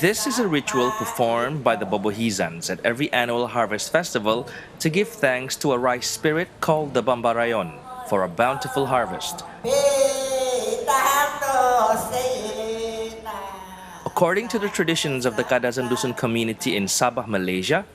This is a ritual performed by the Bobohizans at every annual harvest festival to give thanks to a rice spirit called the Bambarayon for a bountiful harvest. According to the traditions of the Kadazandusun community in Sabah, Malaysia,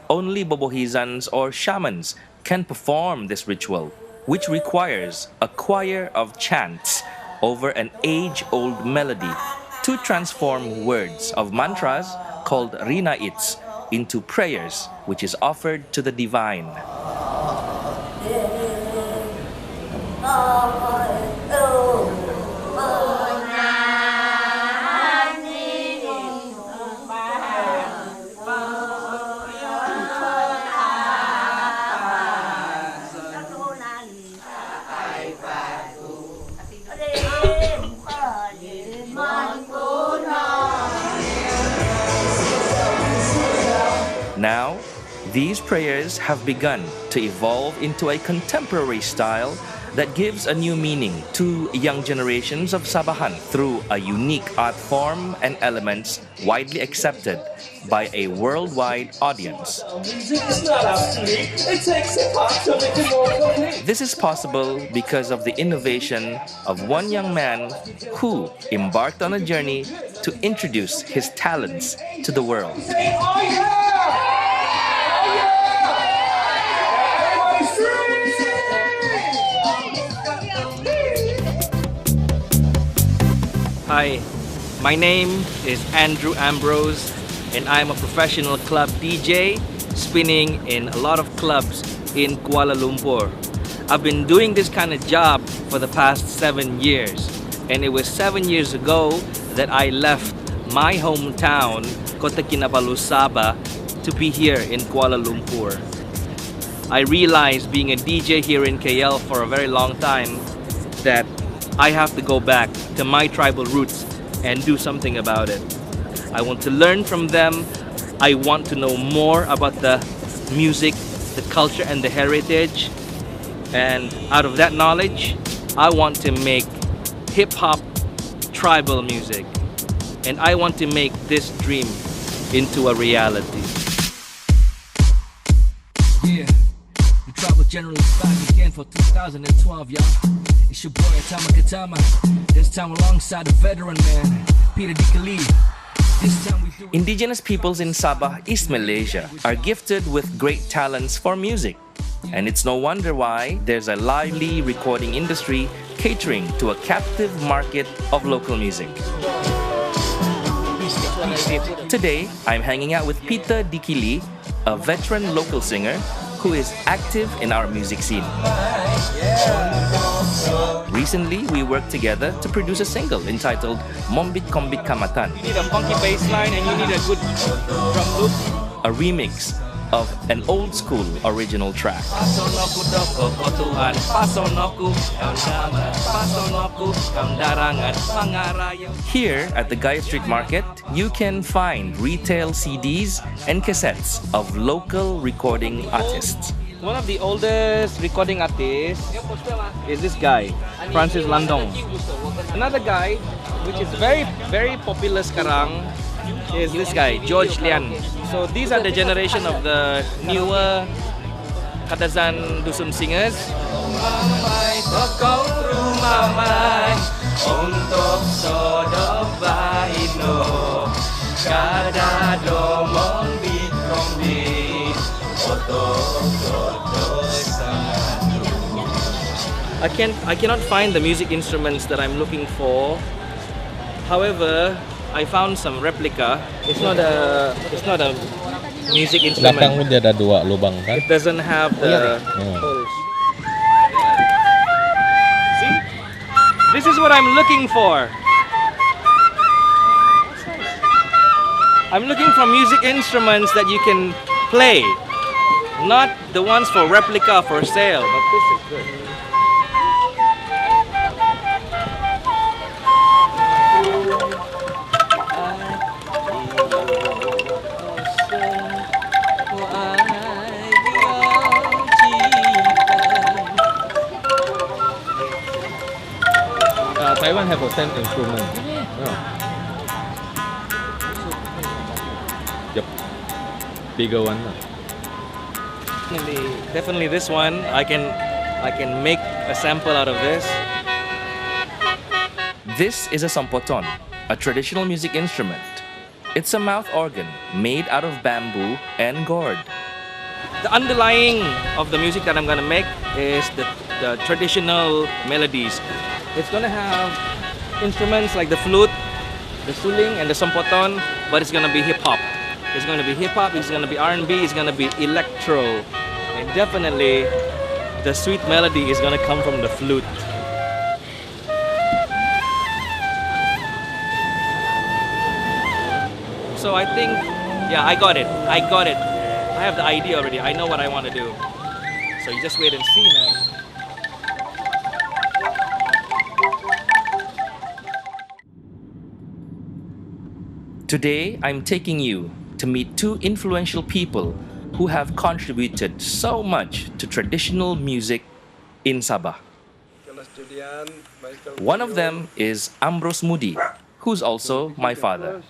only Bobohizans or shamans can perform this ritual, which requires a choir of chants over an age-old melody to transform words of mantras called rinaits into prayers, which is offered to the divine. Now, these prayers have begun to evolve into a contemporary style that gives a new meaning to young generations of Sabahan through a unique art form and elements widely accepted by a worldwide audience. This is possible because of the innovation of one young man who embarked on a journey to introduce his talents to the world. Hi, my name is Andrew Ambrose and I'm a professional club DJ spinning in a lot of clubs in Kuala Lumpur. I've been doing this kind of job for the past 7 years, and it was 7 years ago that I left my hometown, Kota Kinabalu, Sabah, to be here in Kuala Lumpur. I realized being a DJ here in KL for a very long time that I have to go back to my tribal roots and do something about it. I want to learn from them. I want to know more about the music, the culture and the heritage. And out of that knowledge, I want to make hip-hop tribal music. And I want to make this dream into a reality. Yeah, the tribal general is back again for 2012, y'all. It's your boy Atama Katama. This time alongside the veteran man, Peter Dikali. Indigenous peoples in Sabah, East Malaysia, are gifted with great talents for music. And it's no wonder why there's a lively recording industry catering to a captive market of local music. Today, I'm hanging out with Peter Dikili, a veteran local singer who is active in our music scene. Recently, we worked together to produce a single entitled Mombit Kombit Kamatan. You need a funky bass line and you need a good drum loop. A remix of an old school original track. Here at the Gaya Street Market, you can find retail CDs and cassettes of local recording artists. One of the oldest recording artists is this guy, Francis Landong. Another guy, which is very popular sekarang, is this guy, George Lian. So these are the generation of the newer KadazanDusun singers. I cannot find the music instruments that I'm looking for. However, I found some replica. It's not a music instrument. Belakang dia ada dua lubang kan? It doesn't have the holes. See? This is what I'm looking for. I'm looking for music instruments that you can play, not the ones for replica for sale. But this is good. Taiwan have a 10 instrument. Yeah. bigger one. Definitely this one. I can make a sample out of this. This is a sampoton, a traditional music instrument. It's a mouth organ made out of bamboo and gourd. The underlying of the music that I'm gonna make is the traditional melodies. It's gonna have instruments like the flute, the suling, and the sampoton, but it's gonna be hip hop. It's gonna be hip hop. It's gonna be R&B. It's gonna be electro, and definitely the sweet melody is gonna come from the flute. So I think, yeah, I got it. I have the idea already. I know what I want to do. So you just wait and see, man. Today, I'm taking you to meet two influential people who have contributed so much to traditional music in Sabah. One of them is Ambrose Moody, who's also my father.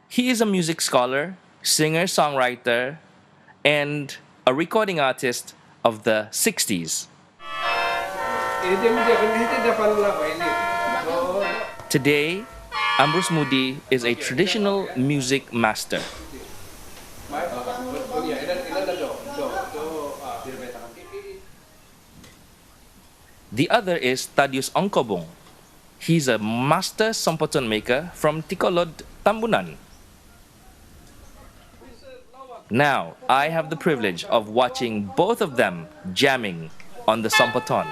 He is a music scholar, singer, songwriter, and a recording artist of the 60s. Today, Ambrose Moody is a traditional music master. The other is Thaddeus Ongkobong. He's a master sampoton maker from Tikolod, Tambunan. Now, I have the privilege of watching both of them jamming on the sampoton.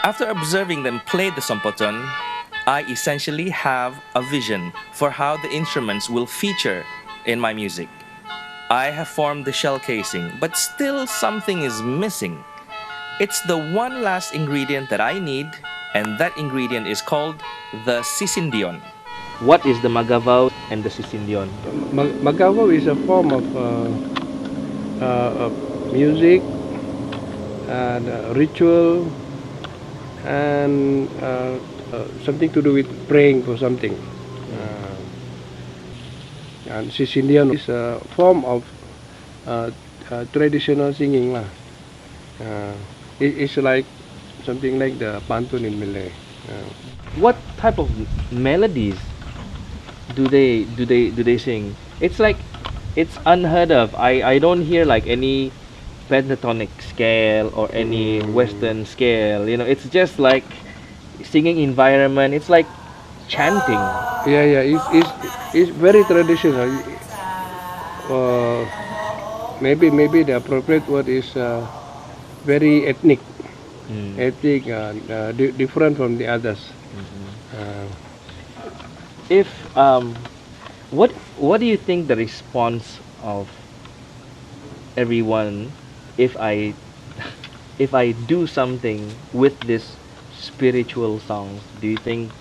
After observing them play the sampoton, I essentially have a vision for how the instruments will feature in my music. I have formed the shell casing, but still something is missing. It's the one last ingredient that I need, and that ingredient is called the Sisindion. What is the Magavaw and the Sisindion? Magavaw is a form of music and ritual and something to do with praying for something. And Sisindion is a form of traditional singing. It's like something like the pantun in Malay. What type of melodies do they sing? It's like it's unheard of. I don't hear like any pentatonic scale or any Western scale. You know, it's just like singing environment. It's like chanting. Yeah. It's very traditional. Maybe the appropriate word is very ethnic. Ethnic, different from the others. If what do you think the response of everyone if I do something with this spiritual songs? Do you think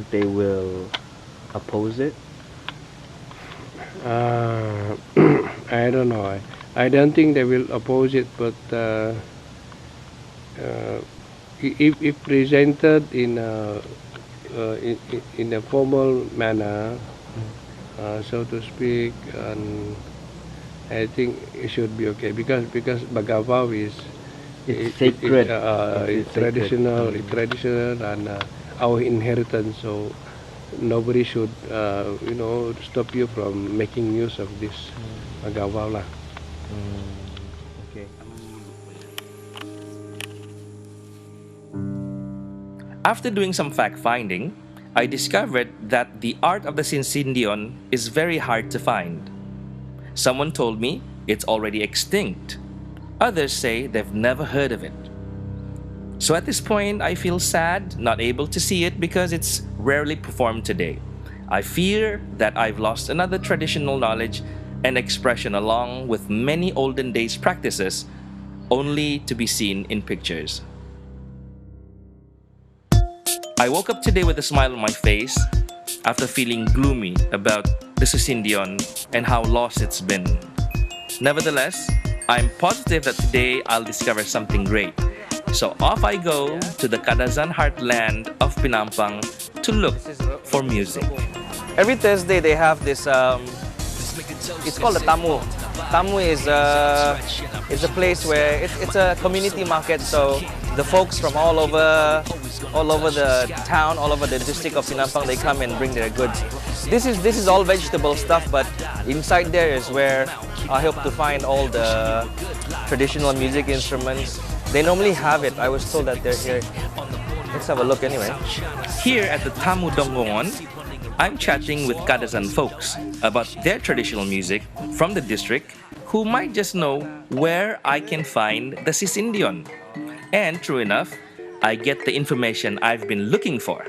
they will oppose it? I don't know. I don't think they will oppose it, but if presented in a formal manner, so to speak, and I think it should be okay because Magavaw is sacred. It's traditional, and our inheritance. So nobody should stop you from making use of this Magavaw lah. Okay. After doing some fact-finding, I discovered that the art of the Sisindion is very hard to find. Someone told me it's already extinct. Others say they've never heard of it. So at this point, I feel sad, not able to see it because it's rarely performed today. I fear that I've lost another traditional knowledge and expression along with many olden days practices only to be seen in pictures. I woke up today with a smile on my face after feeling gloomy about the Sisindion and how lost it's been. Nevertheless, I'm positive that today I'll discover something great. So off I go to the Kadazan heartland of Pinampang to look for music. Every Thursday they have this, it's called a tamu. Tamu is a place where it's a community market, so the folks from all over the town, all over the district of Pinampang, they come and bring their goods. This is all vegetable stuff, but inside there is where I hope to find all the traditional music instruments. They normally have it. I was told that they're here. Let's have a look anyway. Here at the Tamu Dongongon, I'm chatting with Kadazan folks about their traditional music from the district who might just know where I can find the Sisindion. And true enough, I get the information I've been looking for.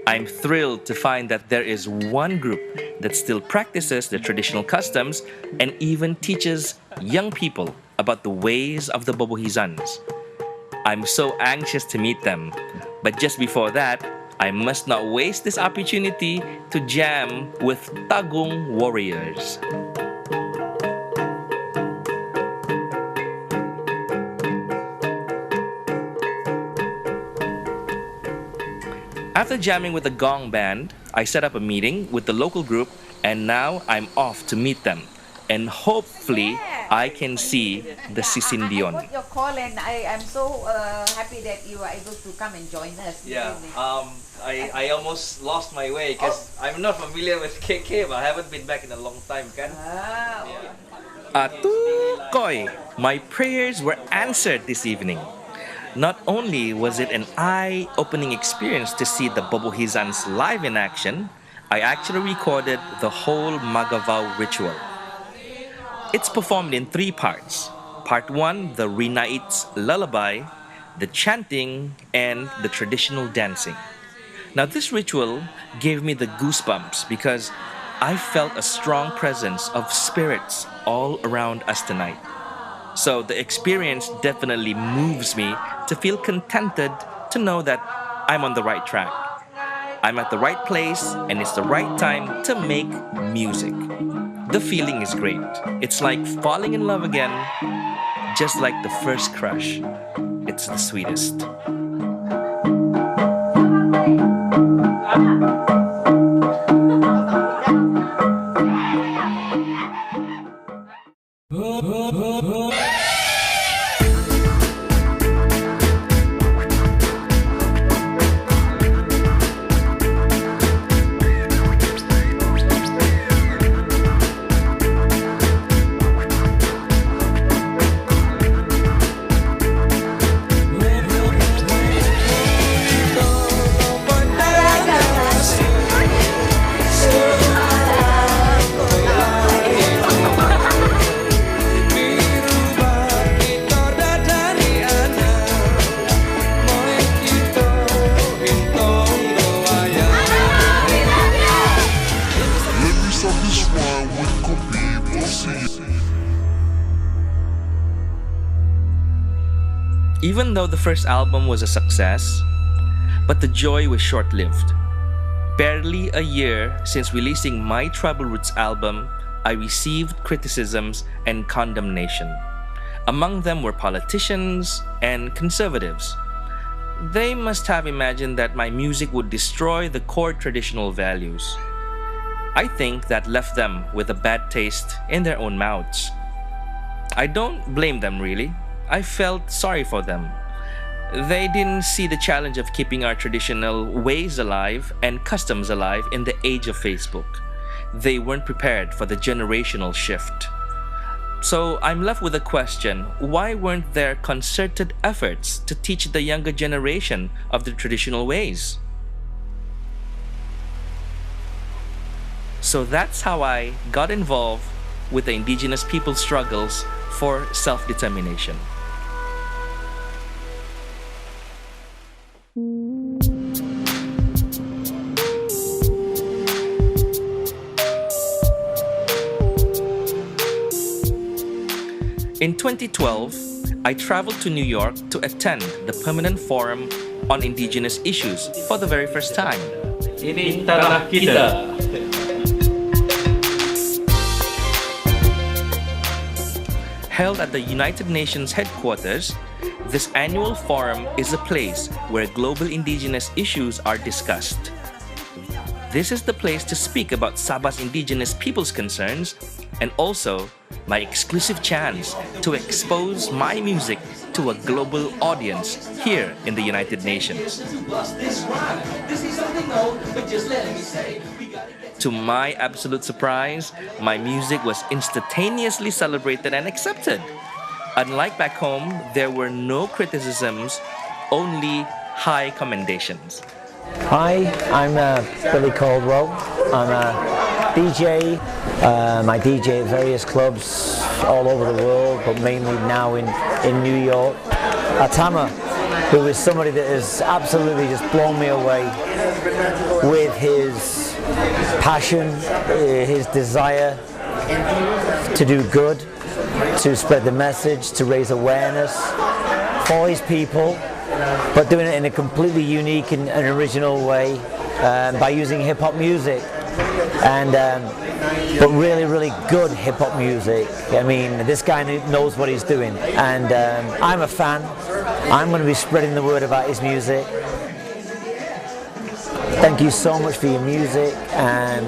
I'm thrilled to find that there is one group that still practices the traditional customs and even teaches young people about the ways of the Bobohizans. I'm so anxious to meet them, but just before that, I must not waste this opportunity to jam with Tagong warriors. After jamming with the Gong Band, I set up a meeting with the local group, and now I'm off to meet them. And hopefully, I can see the Sisindion. I got your call, and I'm so happy that you are able to come and join us. Yeah, I almost lost my way because I'm not familiar with KK, but I haven't been back in a long time, kan? Atukoy! My prayers were answered this evening. Not only was it an eye-opening experience to see the Bobohizans live in action, I actually recorded the whole Magavaw ritual. It's performed in 3 parts. Part 1, the Rinait's lullaby, the chanting, and the traditional dancing. Now this ritual gave me the goosebumps because I felt a strong presence of spirits all around us tonight. So the experience definitely moves me to feel contented to know that I'm on the right track. I'm at the right place and it's the right time to make music. The feeling is great. It's like falling in love again, just like the first crush. It's the sweetest. Even though the first album was a success, but the joy was short-lived. Barely a year since releasing my Tribal Roots album, I received criticisms and condemnation. Among them were politicians and conservatives. They must have imagined that my music would destroy the core traditional values. I think that left them with a bad taste in their own mouths. I don't blame them really. I felt sorry for them. They didn't see the challenge of keeping our traditional ways alive and customs alive in the age of Facebook. They weren't prepared for the generational shift. So I'm left with a question: why weren't there concerted efforts to teach the younger generation of the traditional ways? So that's how I got involved with the indigenous people's struggles for self-determination. In 2012, I traveled to New York to attend the Permanent Forum on Indigenous Issues for the very first time. Ini tanah kita. Held at the United Nations headquarters, This annual forum is a place where global indigenous issues are discussed. This is the place to speak about Sabah's indigenous people's concerns and also my exclusive chance to expose my music to a global audience here in the United Nations. To my absolute surprise, my music was instantaneously celebrated and accepted. Unlike back home, there were no criticisms, only high commendations. Hi, I'm Billy Caldwell. I'm a DJ. I DJ at various clubs all over the world, but mainly now in New York. Atama, who is somebody that has absolutely just blown me away with his passion, his desire to do good, to spread the message, to raise awareness for his people, but doing it in a completely unique and original way by using hip-hop music, and but really good hip-hop music. I mean, this guy knows what he's doing, and I'm a fan. I'm going to be spreading the word about his music. Thank you so much for your music and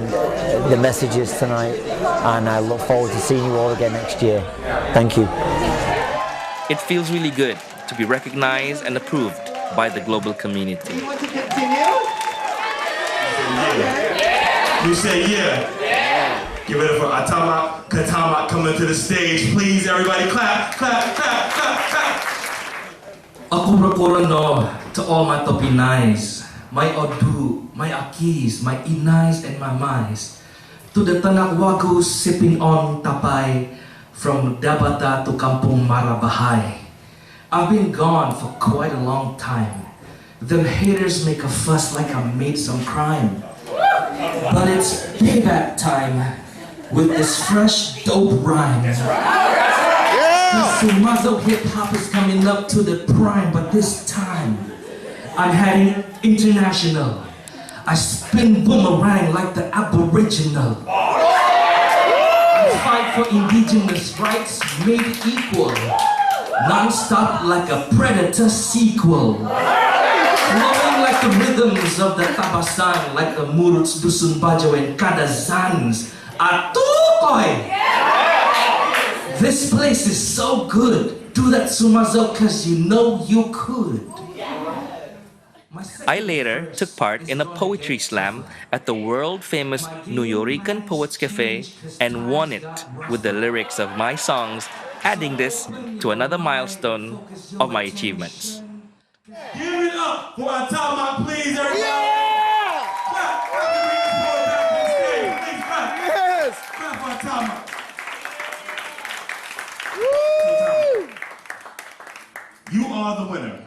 the messages tonight, and I look forward to seeing you all again next year. Thank you. It feels really good to be recognized and approved by the global community. You want to continue? You say yeah. Give it up for Atama Katama coming to the stage. Please, everybody, clap, clap, clap, clap, clap. Aku berkorano to all my topinais, my odu, my akis, my inais and my mais. To the tanak wagus sipping on tapai from Dabata to Kampung Marabahai. I've been gone for quite a long time. Them haters make a fuss like I made some crime. But it's payback time with this fresh dope rhyme. Sumazo hip-hop is coming up to the prime, but this time I'm heading international. I spin boomerang like the aboriginal. I fight for indigenous rights made equal, non-stop like a predator sequel. Flowing like the rhythms of the tabasan, like the muruts, dusun bajo and kadazans. Atukoy! This place is so good. Do that sumazo cause you know you could. I later took part in a poetry slam at the world-famous Nuyorican Poets Cafe and won it with the lyrics of my songs, adding this to another milestone of my achievements. Give it up for Atama, please, everybody. Yeah! Clap, clap, back on stage. Please clap. Yes! Clap for Atama. Woo! You are the winner.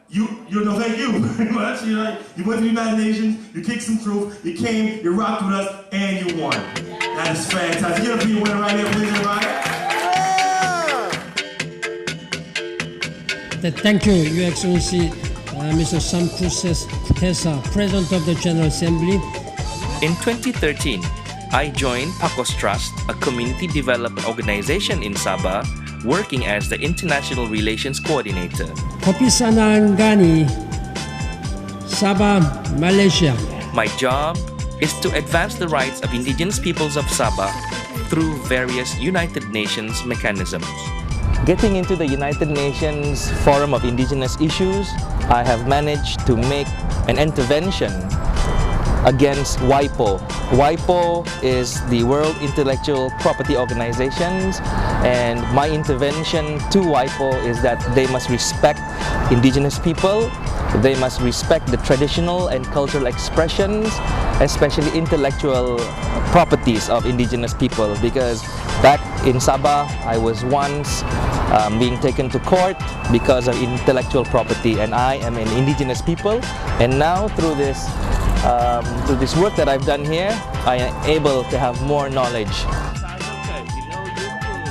You know, thank you very much. You know, you went to the United Nations, you kicked some truth, you came, you rocked with us, and you won. That is fantastic. You're gonna be a winner right here, please, everybody. Thank you, Your Excellency, Mr. Sam Kutesa, President of the General Assembly. In 2013, I joined Pakos Trust, a community development organization in Sabah, working as the International Relations Coordinator. Kopisanangani, Sabah, Malaysia. My job is to advance the rights of indigenous peoples of Sabah through various United Nations mechanisms. Getting into the United Nations Forum of Indigenous Issues, I have managed to make an intervention against WIPO. WIPO is the World Intellectual Property Organizations, and my intervention to WIPO is that they must respect indigenous people, they must respect the traditional and cultural expressions, especially intellectual properties of indigenous people, because back in Sabah, I was once being taken to court because of intellectual property, and I am an indigenous people, and now through this work that I've done here, I am able to have more knowledge.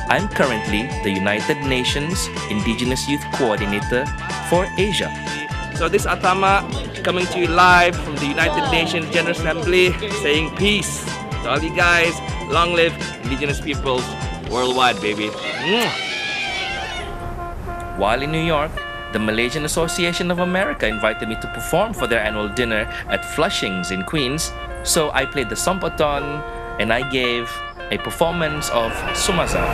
I'm currently the United Nations Indigenous Youth Coordinator for Asia. So this Atama coming to you live from the United Nations General Assembly, saying peace to all you guys. Long live indigenous peoples worldwide, baby. While in New York, the Malaysian Association of America invited me to perform for their annual dinner at Flushing's in Queens, so I played the Sompoton and I gave a performance of Sumasa.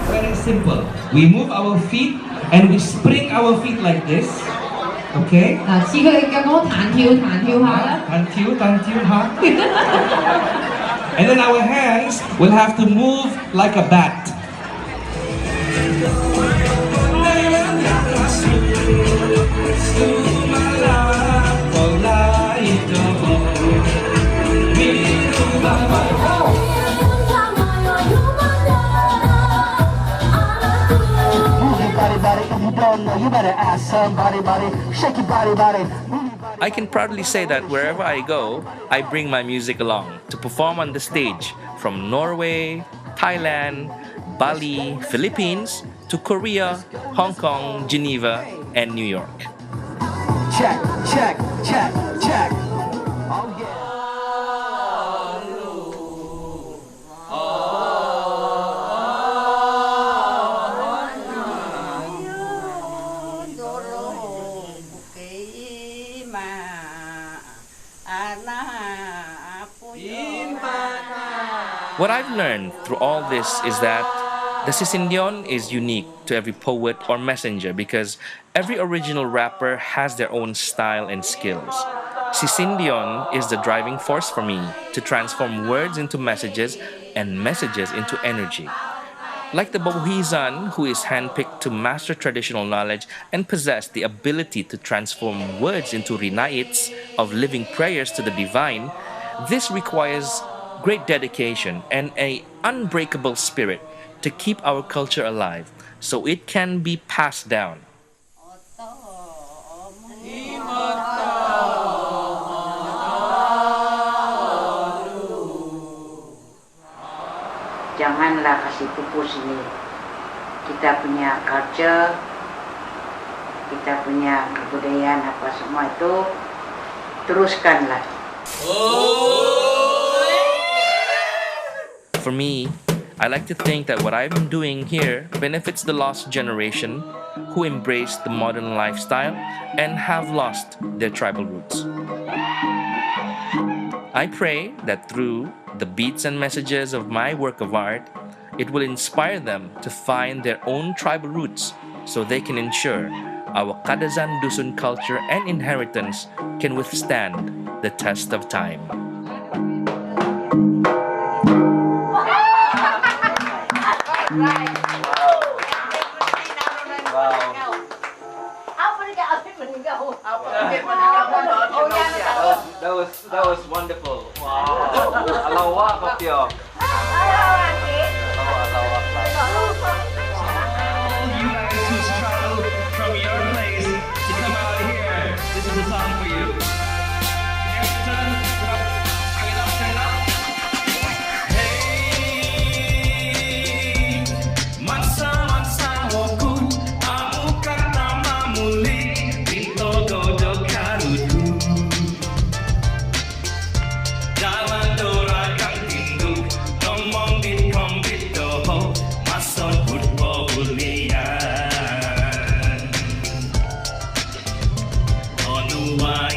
Very simple. We move our feet and we spring our feet like this. Okay? 似佢嘅嗰個彈跳下啦。彈跳下。And then our hands will have to move like a bat. You better ask somebody, shake your body. I can proudly say that wherever I go, I bring my music along to perform on the stage from Norway, Thailand, Bali, Philippines, to Korea, Hong Kong, Geneva, and New York. Check. Oh yeah. What I've learned through all this is that the Sisindion is unique to every poet or messenger because every original rapper has their own style and skills. Sisindion is the driving force for me to transform words into messages and messages into energy. Like the Babuhizan, who is handpicked to master traditional knowledge and possess the ability to transform words into rinaits of living prayers to the divine, this requires great dedication and an unbreakable spirit to keep our culture alive so it can be passed down. Janganlah kasih pupus ini. Kita punya culture, kita punya kebudayaan apa semua itu teruskanlah. For me, I like to think that what I'm doing here benefits the lost generation who embrace the modern lifestyle and have lost their tribal roots. I pray that through the beats and messages of my work of art, it will inspire them to find their own tribal roots so they can ensure our KadazanDusun culture and inheritance can withstand the test of time. That was wonderful. Wow. Alawak of you. You guys who's traveled from your place to come out here, this is a song for you. Turn up. Hey, mansa woku, amu kata mamuli, pinto godo karudu. Jalan dorakan tinduk, ngomong di doho, masuk football bulian. Onua